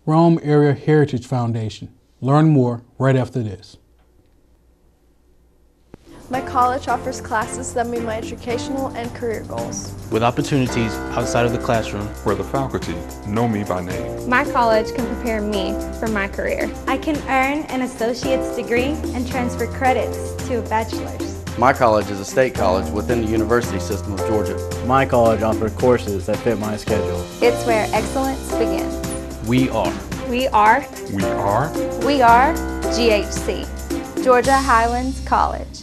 Rome Area Heritage Foundation. Learn more right after this. My college offers classes that meet my educational and career goals. With opportunities outside of the classroom. Where the faculty know me by name. My college can prepare me for my career. I can earn an associate's degree and transfer credits to a bachelor's. My college is a state college within the university system of Georgia. My college offers courses that fit my schedule. It's where excellence begins. We are. We are. We are. We are GHC, Georgia Highlands College.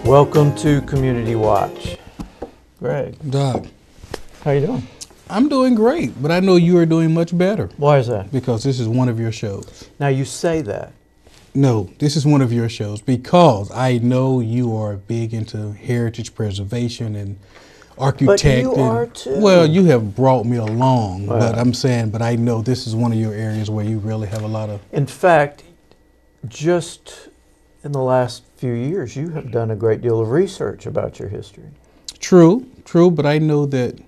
Welcome to Community Watch. Greg, Doc, how you doing? I'm doing great, but I know you are doing much better. Why is that? Because this is one of your shows. Now you say that. No, this is one of your shows because I know you are big into heritage preservation and architect. But you are too. Well, you have brought me along, Well. but I'm saying, but I know this is one of your areas where you really have a lot of. In fact, just in the last few years, you have done a great deal of research about your history. True, but I know that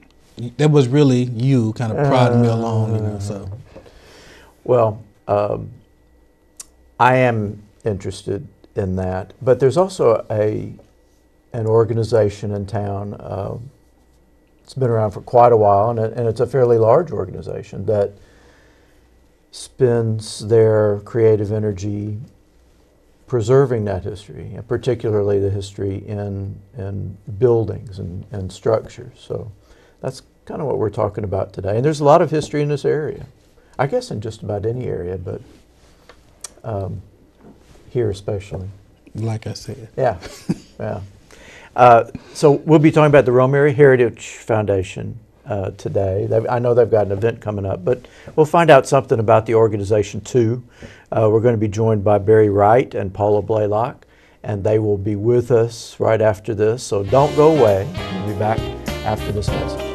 was really you kind of prodding me along, you know, so. Well, I am interested in that, but there's also an organization in town. It's been around for quite a while, and it's a fairly large organization that spends their creative energy preserving that history, and particularly the history in buildings and structures. So that's kind of what we're talking about today. And there's a lot of history in this area. I guess in just about any area, but here especially. Like I said. Yeah, yeah. So we'll be talking about the Rome Area Heritage Foundation today. I know they've got an event coming up, but we'll find out something about the organization too. We're going to be joined by Barry Wright and Paula Blaylock, and they will be with us right after this, so don't go away. We'll be back after this message.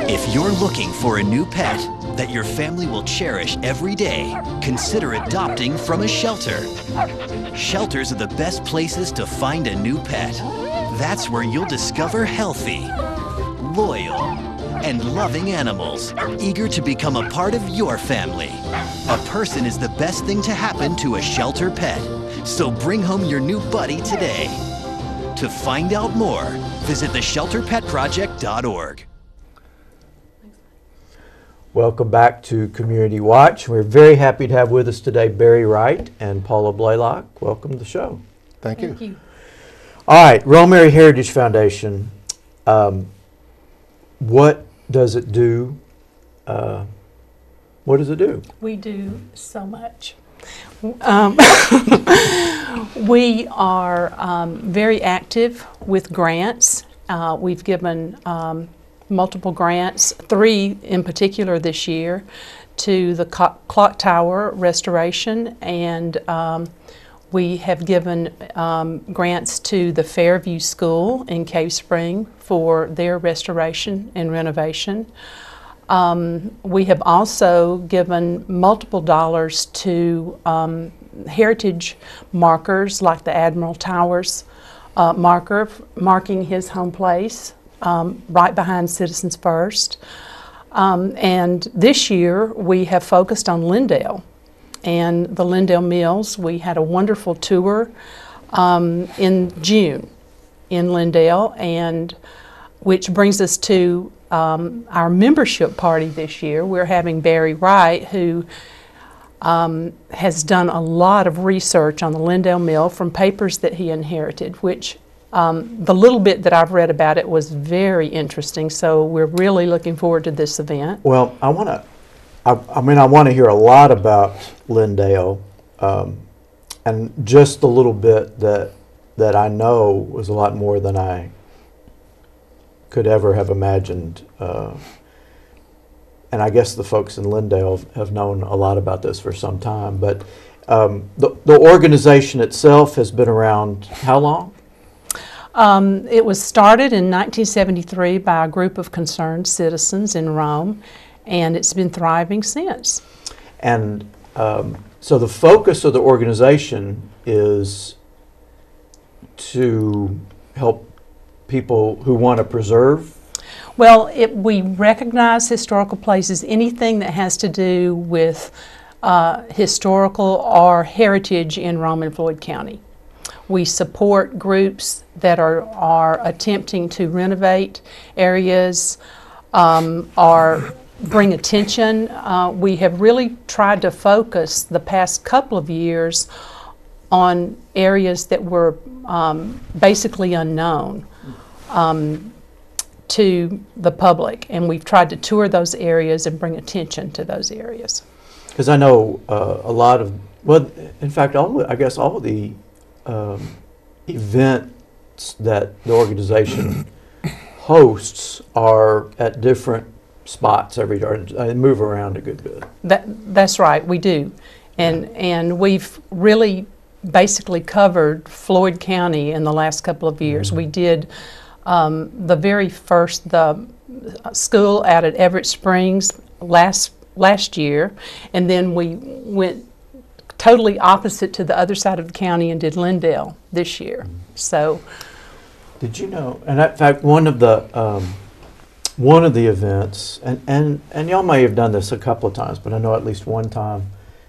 If you're looking for a new pet that your family will cherish every day, consider adopting from a shelter. Shelters are the best places to find a new pet. That's where you'll discover healthy, loyal, and loving animals, eager to become a part of your family. A person is the best thing to happen to a shelter pet, so bring home your new buddy today. To find out more, visit theshelterpetproject.org. Welcome back to Community Watch. We're very happy to have with us today Barry Wright and Paula Blaylock. Welcome to the show. Thank you. Thank you. All right, Rome Area Heritage Foundation. What does it do? What does it do? We do so much. We are very active with grants. We've given multiple grants, 3 in particular this year, to the clock tower restoration, and we have given grants to the Fairview School in Cave Spring for their restoration and renovation. We have also given multiple dollars to heritage markers like the Admiral Towers marker marking his home place right behind Citizens First. And this year we have focused on Lyndale and the Lyndale Mills. We had a wonderful tour in June in Lyndale, and which brings us to our membership party this year. We're having Barry Wright, who has done a lot of research on the Lyndale Mill from papers that he inherited, which the little bit that I've read about it was very interesting. So we're really looking forward to this event. Well, I want to hear a lot about Lyndale, and just the little bit that I know was a lot more than I could ever have imagined. And I guess the folks in Lyndale have known a lot about this for some time. But the organization itself has been around how long? It was started in 1973 by a group of concerned citizens in Rome, and it's been thriving since. And so the focus of the organization is to help people who want to preserve. Well, we recognize historical places, anything that has to do with historical or heritage in Rome and Floyd County. We support groups that are attempting to renovate areas or bring attention. We have really tried to focus the past couple of years on areas that were basically unknown to the public, and we've tried to tour those areas and bring attention to those areas. Because I know a lot of, well, in fact, I guess all of the events that the organization hosts are at different spots every day. They move around a good bit. That's right, we do. And we've really basically covered Floyd County in the last couple of years. We did the very first, the school out at Everett Springs last year, and then we went totally opposite to the other side of the county and did Lyndale this year. So, did you know? And in fact, one of the events, and y'all may have done this a couple of times, but I know at least one time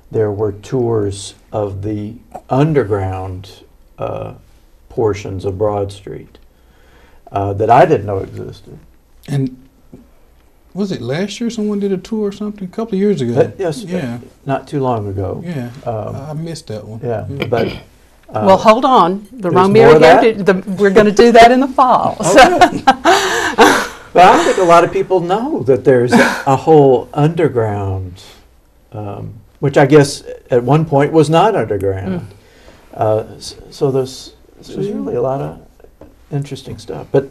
there were tours of the underground portions of Broad Street that I didn't know existed. And was it last year someone did a tour or something? A couple of years ago. Yes, yeah, not too long ago. Yeah, I missed that one. Yeah, but well, hold on. The Rome Area Heritage, we're going to do that in the fall. Okay. But I think a lot of people know that there's a whole underground, which I guess at one point was not underground. So there's really a lot of interesting stuff. But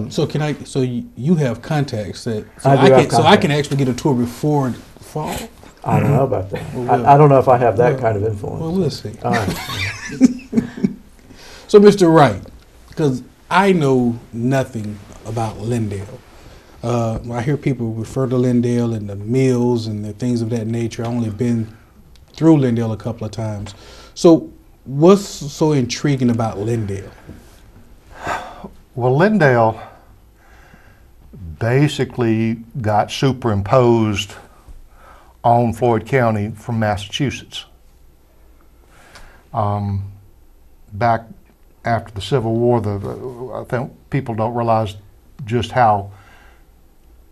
so can I? So you have contacts that so I can actually get a tour before fall. I don't know about that. I don't know if I have that kind of influence. Well, we'll see. All right. So, Mr. Wright, because I know nothing about Lyndale. I hear people refer to Lyndale and the mills and the things of that nature. I've only been through Lyndale a couple of times. So, what's so intriguing about Lyndale? Well, Lyndale basically got superimposed on Floyd County from Massachusetts. Back after the Civil War, I think people don't realize just how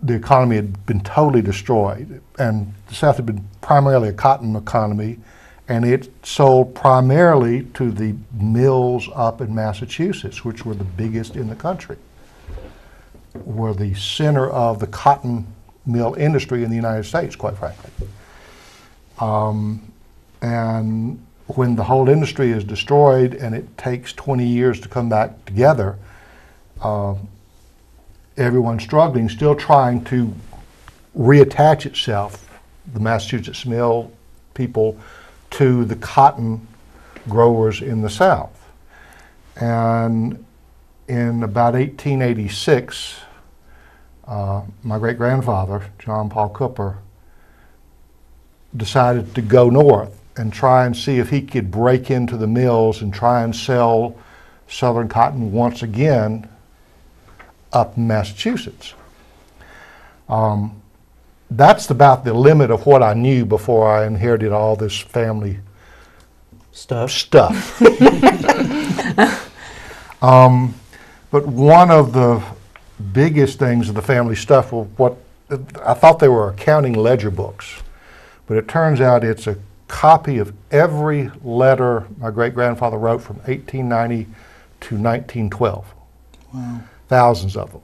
the economy had been totally destroyed. And the South had been primarily a cotton economy, and it sold primarily to the mills up in Massachusetts, which were the biggest in the country, were the center of the cotton mill industry in the United States, quite frankly. And when the whole industry is destroyed and it takes 20 years to come back together, everyone's struggling, still trying to reattach itself, the Massachusetts mill people, to the cotton growers in the South. And in about 1886, my great-grandfather, John Paul Cooper, decided to go north and try and see if he could break into the mills and try and sell Southern cotton once again up in Massachusetts. That's about the limit of what I knew before I inherited all this family stuff. But one of the biggest things of the family stuff was what I thought they were accounting ledger books, but it turns out it's a copy of every letter my great-grandfather wrote from 1890 to 1912. Wow. Thousands of them.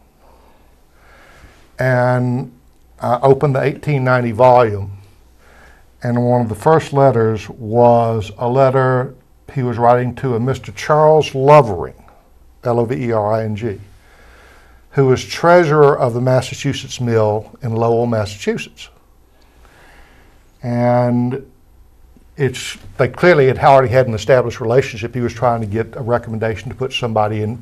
And I opened the 1890 volume, and one of the first letters was a letter he was writing to a Mr. Charles Lovering, Lovering, who was treasurer of the Massachusetts Mill in Lowell, Massachusetts. And they clearly had already had an established relationship. He was trying to get a recommendation to put somebody in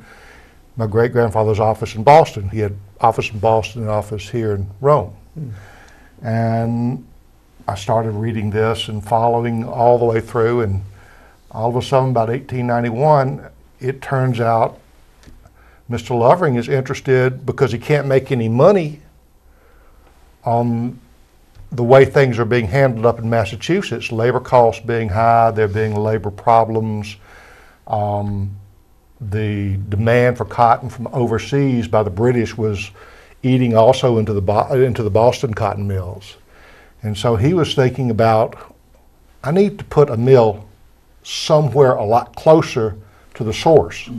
my great-grandfather's office in Boston. He had office in Boston and office here in Rome. And I started reading this and following all the way through, and all of a sudden, about 1891, it turns out Mr. Lovering is interested because he can't make any money on the way things are being handled up in Massachusetts. Labor costs being high, there being labor problems, the demand for cotton from overseas by the British was eating also into the Boston cotton mills. And so he was thinking about, I need to put a mill somewhere a lot closer to the source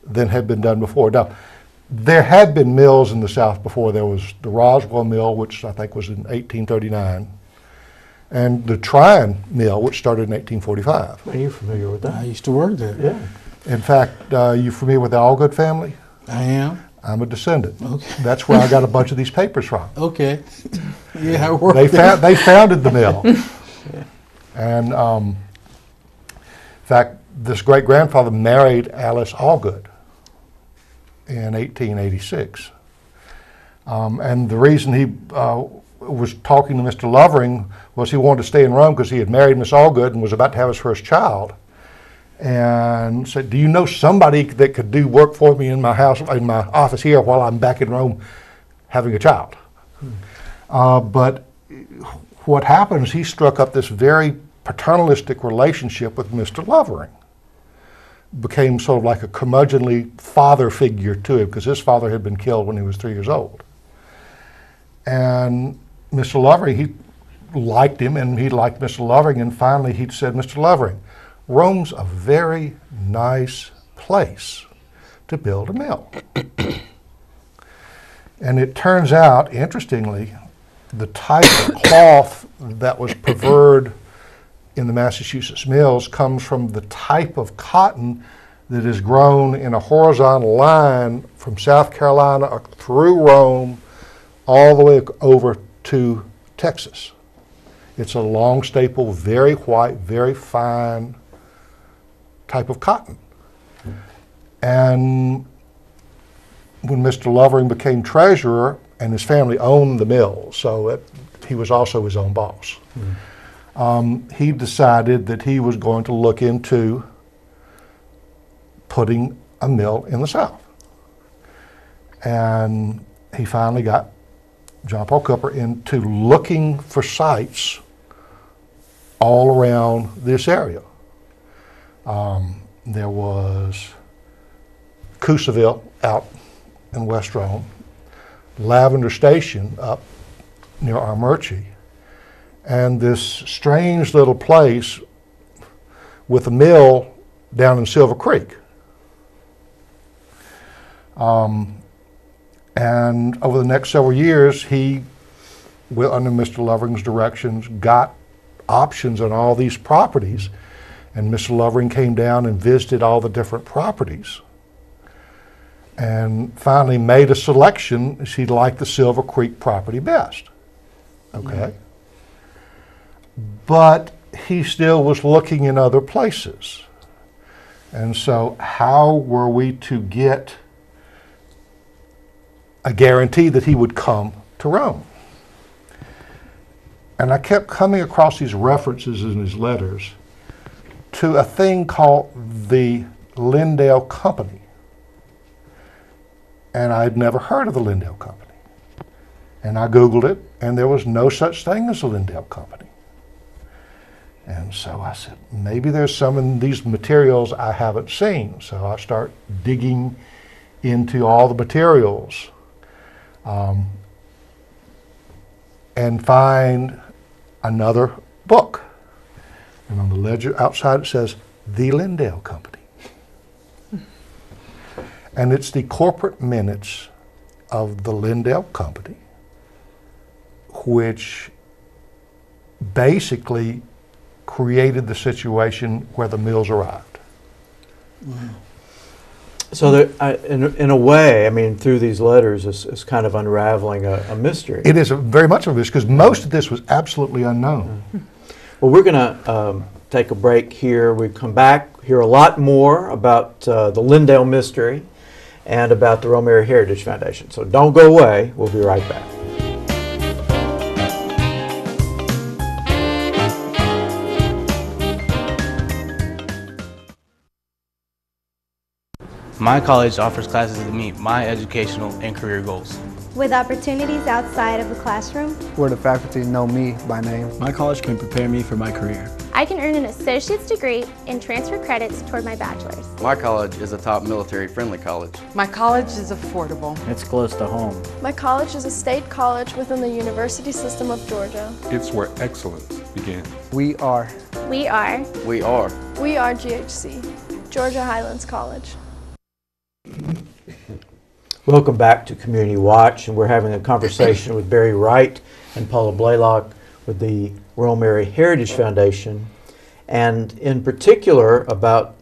than had been done before. Now, there had been mills in the South before. There was the Roswell Mill, which I think was in 1839, and the Tryon Mill, which started in 1845. Are you familiar with that? I used to work there. Yeah. In fact, you familiar with the Allgood family? I am. I'm a descendant. Okay. That's where I got a bunch of these papers from. Okay. Yeah, I worked They there. they founded the mill. And in fact, this great-grandfather married Alice Allgood in 1886. And the reason he was talking to Mr. Lovering was he wanted to stay in Rome because he had married Miss Allgood and was about to have his first child. And said, do you know somebody that could do work for me in my house, in my office here while I'm back in Rome having a child? But what happened is he struck up this very paternalistic relationship with Mr. Lovering. Became sort of like a curmudgeonly father figure to him because his father had been killed when he was 3 years old. And Mr. Lovering, he liked him and he liked Mr. Lovering, and finally he said, Mr. Lovering, Rome's a very nice place to build a mill. And it turns out, interestingly, the type of cloth that was preferred in the Massachusetts mills comes from the type of cotton that is grown in a horizontal line from South Carolina through Rome all the way over to Texas. It's a long staple, very white, very fine type of cotton. And when Mr. Lovering became treasurer, and his family owned the mill, so he was also his own boss. He decided that he was going to look into putting a mill in the South. And he finally got John Paul Cooper into looking for sites all around this area. There was Coosaville out in West Rome, Lavender Station up near Armurchie, and this strange little place with a mill down in Silver Creek. And over the next several years, he, under Mr. Lovering's directions, got options on all these properties. And Mr. Lovering came down and visited all the different properties. And finally made a selection. She liked the Silver Creek property best. Okay? But he still was looking in other places. And so how were we to get a guarantee that he would come to Rome? And I kept coming across these references in his letters to a thing called the Lyndale Company. And I'd never heard of the Lyndale Company. And I Googled it, and there was no such thing as a Lyndale Company. And so I said, maybe there's some in these materials I haven't seen. So I start digging into all the materials and find another book. And on the ledger outside it says, The Lyndale Company. And it's the corporate minutes of the Lyndale Company, which basically created the situation where the mills arrived. Wow. So that, in a way, I mean, through these letters, it's kind of unraveling a mystery. It is very much of this, because most of this was absolutely unknown. Well, we're going to take a break here. We come back, hear a lot more about the Lyndale mystery and about the Rome Area Heritage Foundation. So don't go away. We'll be right back. My college offers classes to meet my educational and career goals. With opportunities outside of the classroom, where the faculty know me by name. My college can prepare me for my career. I can earn an associate's degree and transfer credits toward my bachelor's. My college is a top military-friendly college. My college is affordable. It's close to home. My college is a state college within the university system of Georgia. It's where excellence begins. We are. We are. We are. We are GHC, Georgia Highlands College. Welcome back to Community Watch, and we're having a conversation with Barry Wright and Paula Blaylock with the Rome Area Heritage Foundation, and in particular about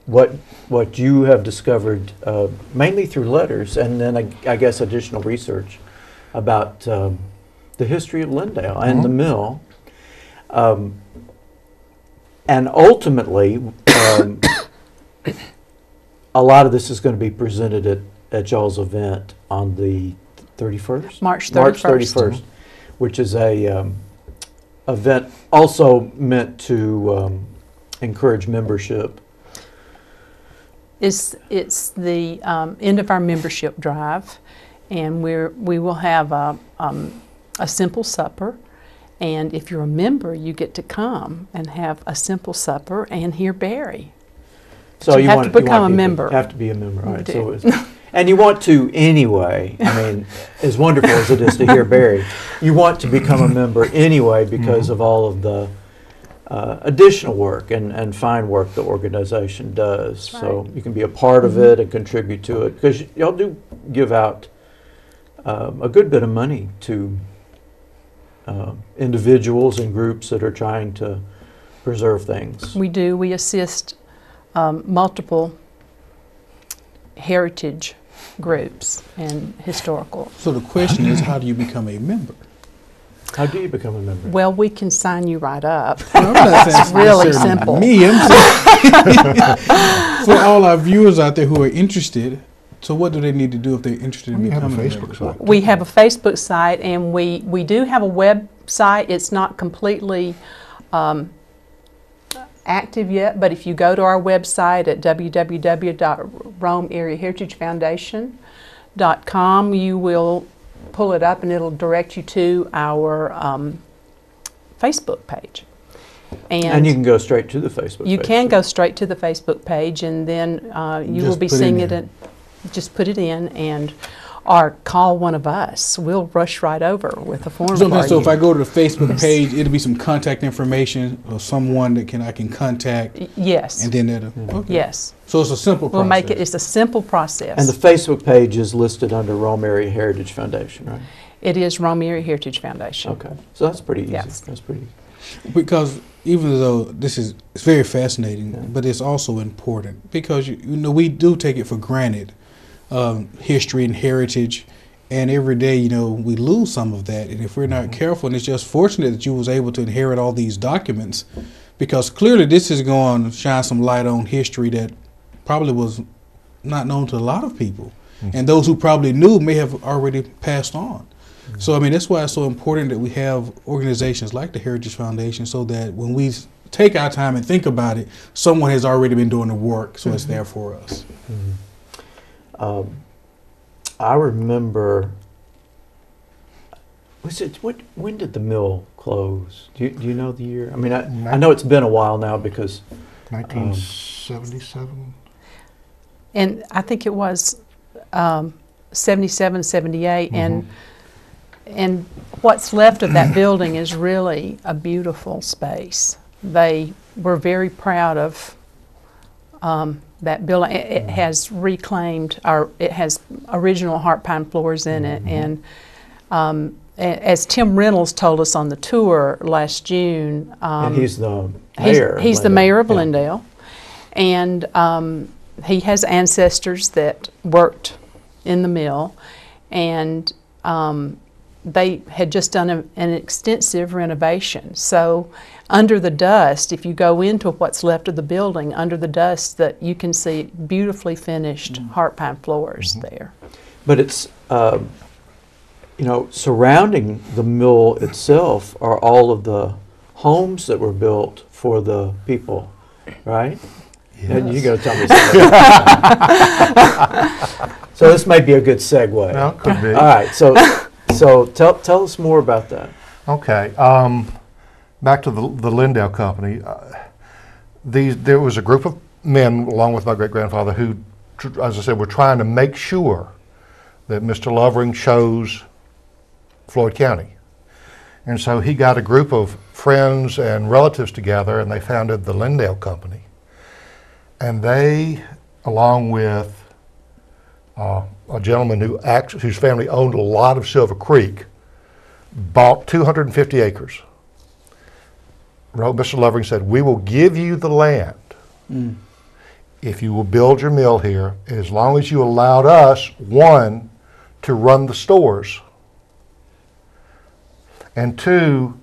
what you have discovered mainly through letters, and then I guess additional research about the history of Lyndale and the mill, and ultimately a lot of this is going to be presented at y'all's event on the 31st? March 31st. March 31st, which is a event also meant to encourage membership. It's the end of our membership drive, and we will have a simple supper. And if you're a member, you get to come and have a simple supper and hear Barry. So you have to become a member. Have to be a member, right? So and you want to anyway. I mean, as wonderful as it is to hear Barry, you want to become a member anyway because of all of the additional work and fine work the organization does. That's So right. you can be a part of it and contribute to it, because y'all do give out a good bit of money to individuals and groups that are trying to preserve things. We do. We assist multiple heritage groups and historical. So the question is, how do you become a member? How do you become a member? Well, we can sign you right up. Well, I'm not It's saying really necessarily simple. Me, I'm saying for all our viewers out there who are interested. So what do they need to do if they're interested in We have a becoming a Facebook member? site. We have a Facebook site, and we do have a website. It's not completely active yet, but if you go to our website at www.romeareaheritagefoundation.com, you will pull it up and it'll direct you to our Facebook page. And you can go straight to the Facebook page. You can go straight to the Facebook page, and then you will be seeing it. Just put it in, or call one of us. We'll rush right over with a form for you. So if I go to the Facebook page, it'll be some contact information of someone that I can contact. Yes. And then that'll. Okay. Yes. So it's a simple process. We'll make it. It's a simple process. And the Facebook page is listed under Rome Area Heritage Foundation, right? It is Rome Area Heritage Foundation. Okay, so that's pretty easy. Yes. That's pretty. Because even though it's very fascinating, but it's also important because we do take it for granted, history and heritage, and every day we lose some of that. And if we're not careful, and it's just fortunate that you was able to inherit all these documents, because clearly this is going to shine some light on history that probably was not known to a lot of people, and those who probably knew may have already passed on. So, I mean, that's why it's so important that we have organizations like the Heritage Foundation, so that when we take our time and think about it, someone has already been doing the work, so it's there for us. I remember, when did the mill close? Do you know the year? I mean, I know it's been a while now because 1977. And I think it was 77, 78, and what's left of that building is really a beautiful space. They were very proud of that building. It has reclaimed, it has original heart pine floors in it, and as Tim Reynolds told us on the tour last June, and he's the mayor. He's the mayor of Lyndale, and he has ancestors that worked in the mill, and they had just done an extensive renovation. So under the dust, if you go into what's left of the building, under the dust, that you can see beautifully finished heart pine floors there. But it's, you know, surrounding the mill itself are all of the homes that were built for the people, right? Yes. And you're going to tell me something. So this might be a good segue. Well, could be. All right, so tell us more about that. Okay. Back to the Lyndale Company. There was a group of men, along with my great-grandfather, who, as I said, were trying to make sure that Mr. Lovering chose Floyd County. And so he got a group of friends and relatives together, and they founded the Lyndale Company. And they, along with a gentleman whose family owned a lot of Silver Creek, bought 250 acres. Mr. Lovering said, "We will give you the land if you will build your mill here, as long as you allowed us, one, to run the stores, and two,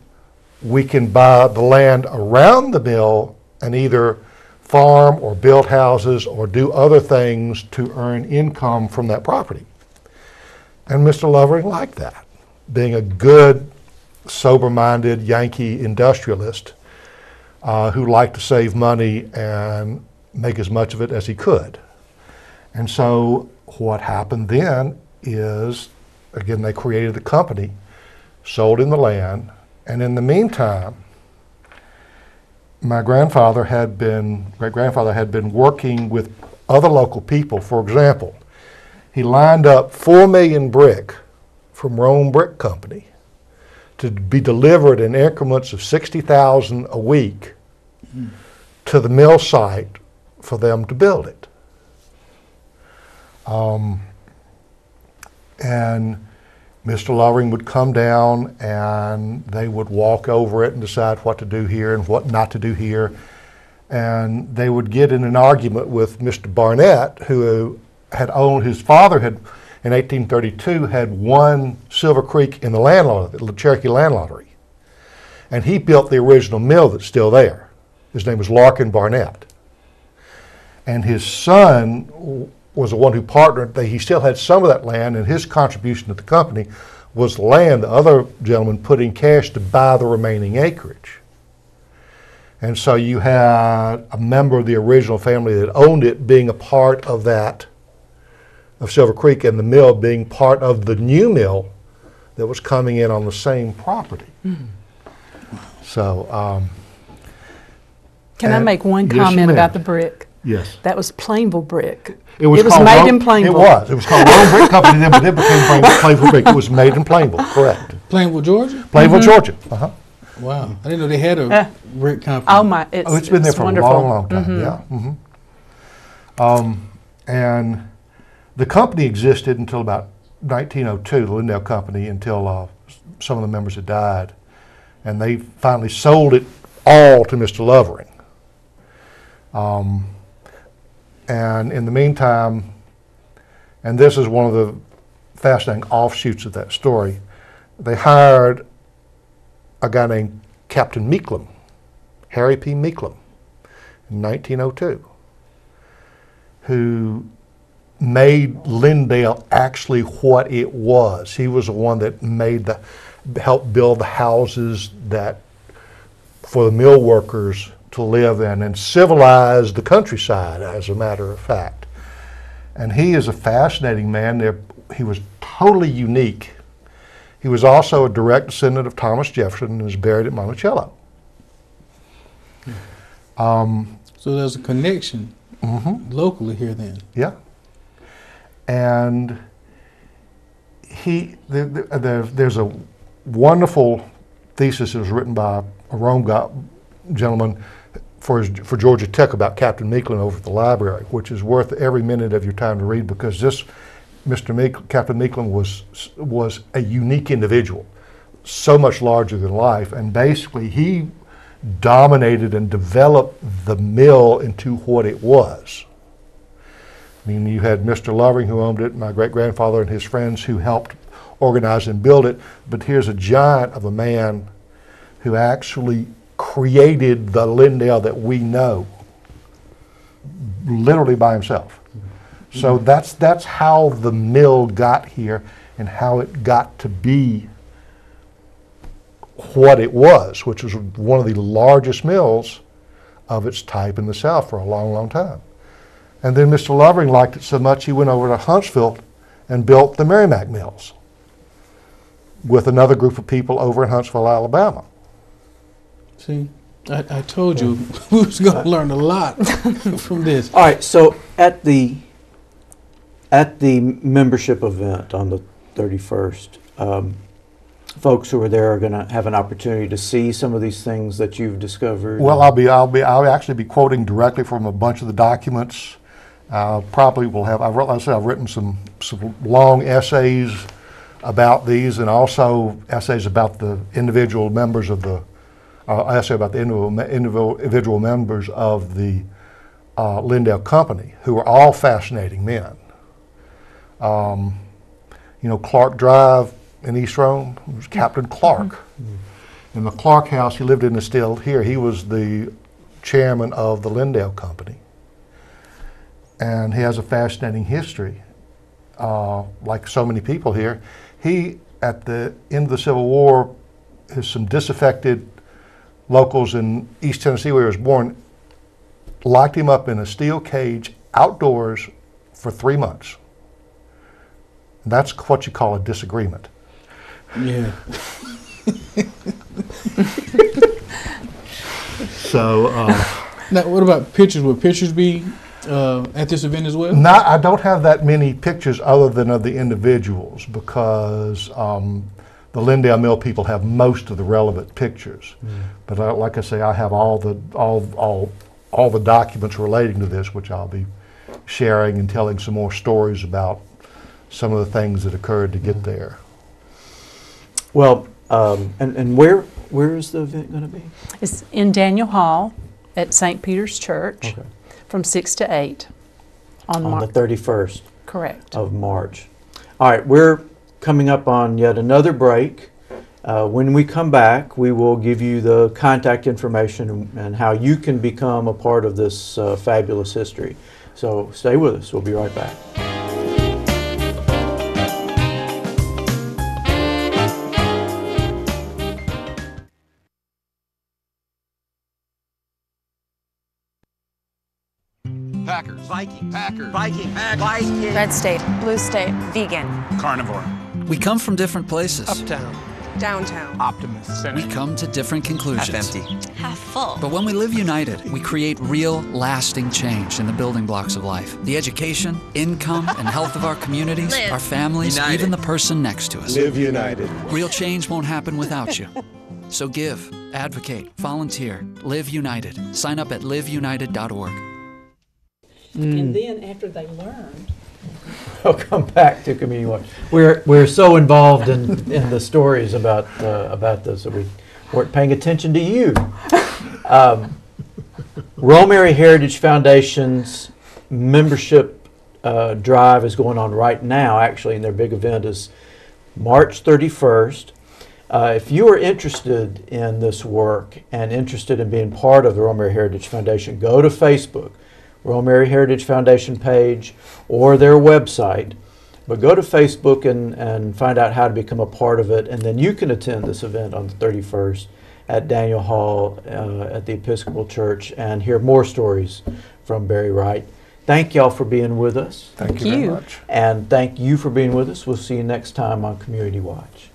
we can buy the land around the mill and either farm or build houses or do other things to earn income from that property." And Mr. Lovering liked that, being a good, sober-minded Yankee industrialist who liked to save money and make as much of it as he could. And so what happened then is, again, they created the company, sold him the land, and in the meantime, my great-grandfather had been working with other local people. For example, he lined up 4 million brick from Rome Brick Company to be delivered in increments of 60,000 a week to the mill site for them to build it. And Mr. Lovering would come down and they would walk over it and decide what to do here and what not to do here. And they would get in an argument with Mr. Barnett, who had owned, his father had, in 1832, had won Silver Creek in the land lottery, the Cherokee Land Lottery. And he built the original mill that's still there. His name was Larkin Barnett. And his son was the one who partnered. He still had some of that land, and his contribution to the company was the land the other gentleman put in cash to buy the remaining acreage. And so you had a member of the original family that owned it being a part of that, of Silver Creek, and the mill being part of the new mill that was coming in on the same property. So, can I make one comment about the brick? Yes. That was Plainville brick. It was made in Plainville. It was called Rome Brick Company, then, but it became Plainville Brick. It was made in Plainville, correct. Plainville, Georgia? Plainville, Georgia. Wow. I didn't know they had a brick company. Oh, my. It's been there for wonderful. a long, long time, yeah. And the company existed until about 1902, the Lyndale Company, until some of the members had died. And they finally sold it all to Mr. Lovering. And in the meantime, and this is one of the fascinating offshoots of that story, they hired a guy named Captain Meeklem, Harry P. Meeklem, in 1902, who made Lyndale actually what it was. He was the one that helped build the houses that for the mill workers to live in and civilize the countryside, as a matter of fact. And he is a fascinating man. He was totally unique. He was also a direct descendant of Thomas Jefferson and is buried at Monticello. So there's a connection locally here then. Yeah. And there's a wonderful thesis that was written by a Rome gentleman for Georgia Tech about Captain Meeklem over at the library, which is worth every minute of your time to read, because this Captain Meeklem was a unique individual, so much larger than life, and basically he dominated and developed the mill into what it was. I mean, you had Mr. Lovering who owned it, my great-grandfather and his friends who helped organize and build it, but here's a giant of a man who actually created the Lyndale that we know, literally by himself. So that's how the mill got here and how it got to be what it was, which was one of the largest mills of its type in the South for a long, long time. And then Mr. Lovering liked it so much he went over to Huntsville and built the Merrimack Mills with another group of people over in Huntsville, Alabama. See, I told you we was going to learn a lot from this. All right, so at the membership event on the 31st, folks who are there are going to have an opportunity to see some of these things that you've discovered. Well, I'll actually be quoting directly from a bunch of the documents. Probably will have. I've written some long essays about these, and also essays about the individual members of the. Essay about the individual members of the Lyndale Company, who are all fascinating men. You know, Clark Drive in East Rome was Captain Clark. In the Clark house, he lived in the still here. He was the chairman of the Lyndale Company. And he has a fascinating history, like so many people here. He, at the end of the Civil War, some disaffected locals in East Tennessee, where he was born, locked him up in a steel cage outdoors for 3 months. And that's what you call a disagreement. Yeah. So, now, what about pictures? Will pictures be at this event as well? I don't have that many pictures other than of the individuals, because the Lyndale Mill people have most of the relevant pictures. But like I say, I have all the documents relating to this, which I'll be sharing and telling some more stories about some of the things that occurred to get there. Well, and where is the event going to be? It's in Daniel Hall at St. Peter's Church from 6 to 8 on the 31st. Correct. Of March. All right, we're coming up on yet another break. When we come back, we will give you the contact information and how you can become a part of this fabulous history. So stay with us. We'll be right back. Packers. Viking. Packers. Viking. Viking. Red state, blue state, vegan, Carnivore. We come from different places. Uptown. downtown, Optimist. We come to different conclusions. Half empty. half full. But when we live united, we create real, lasting change in the building blocks of life. The education, income, and health of our communities, Live. our families, United. even the person next to us. Live united. Real change won't happen without you. So give, advocate, volunteer, live united. Sign up at liveunited.org. And then after they learned, I'll come back to community watch. We're so involved in the stories about this that we weren't paying attention to you. Romary Heritage Foundation's membership drive is going on right now, actually, and their big event is March 31st. If you are interested in this work and interested in being part of the Romary Heritage Foundation, go to Facebook, Romary Heritage Foundation page, or their website. But go to Facebook and find out how to become a part of it, and then you can attend this event on the 31st at Daniel Hall at the Episcopal Church and hear more stories from Barry Wright. Thank y'all for being with us. Thank you very much. And thank you for being with us. We'll see you next time on Community Watch.